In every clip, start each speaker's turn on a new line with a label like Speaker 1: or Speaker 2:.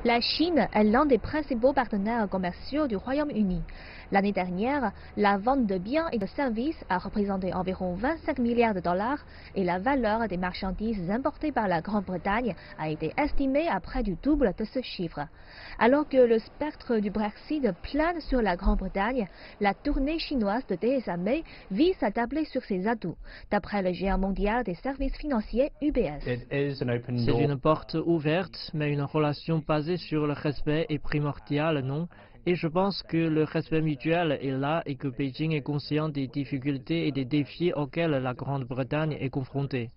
Speaker 1: La Chine est l'un des principaux partenaires commerciaux du Royaume-Uni. L'année dernière, la vente de biens et de services a représenté environ 25 milliards de dollars et la valeur des marchandises importées par la Grande-Bretagne a été estimée à près du double de ce chiffre. Alors que le spectre du Brexit plane sur la Grande-Bretagne, la tournée chinoise de Theresa May vise à tabler sur ses atouts, d'après le géant mondial des services financiers UBS.
Speaker 2: C'est une porte ouverte, mais une relation basée sur le respect est primordiale, non? Et je pense que le respect mutuel est là et que Beijing est conscient des difficultés et des défis auxquels la Grande-Bretagne est confrontée.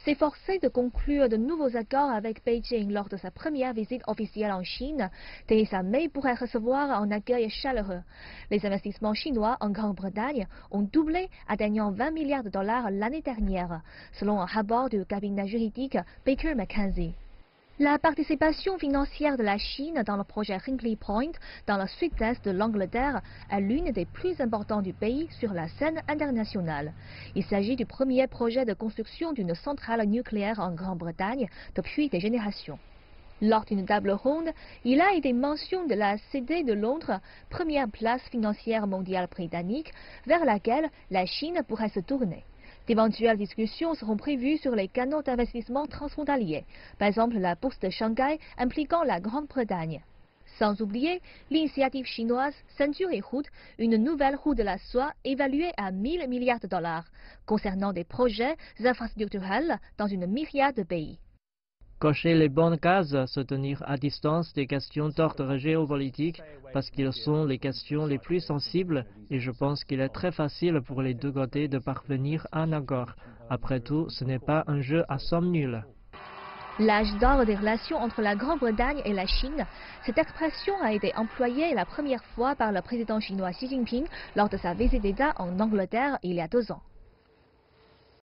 Speaker 1: S'efforcer de conclure de nouveaux accords avec Beijing lors de sa première visite officielle en Chine, Theresa May pourrait recevoir un accueil chaleureux. Les investissements chinois en Grande-Bretagne ont doublé, atteignant 20 milliards de dollars l'année dernière, selon un rapport du cabinet juridique Baker McKenzie. La participation financière de la Chine dans le projet Hinkley Point, dans le sud-est de l'Angleterre, est l'une des plus importantes du pays sur la scène internationale. Il s'agit du premier projet de construction d'une centrale nucléaire en Grande-Bretagne depuis des générations. Lors d'une table ronde, il a été mention de la Cité de Londres, première place financière mondiale britannique, vers laquelle la Chine pourrait se tourner. D'éventuelles discussions seront prévues sur les canaux d'investissement transfrontaliers, par exemple la bourse de Shanghai impliquant la Grande-Bretagne. Sans oublier l'initiative chinoise Ceinture et Route, une nouvelle route de la soie évaluée à 1000 milliards de dollars, concernant des projets infrastructurels dans une myriade de pays.
Speaker 2: Cocher les bonnes cases, se tenir à distance des questions d'ordre géopolitique, parce qu'elles sont les questions les plus sensibles, et je pense qu'il est très facile pour les deux côtés de parvenir à un accord. Après tout, ce n'est pas un jeu à somme nulle.
Speaker 1: L'âge d'or des relations entre la Grande-Bretagne et la Chine, cette expression a été employée la première fois par le président chinois Xi Jinping lors de sa visite d'État en Angleterre il y a 2 ans.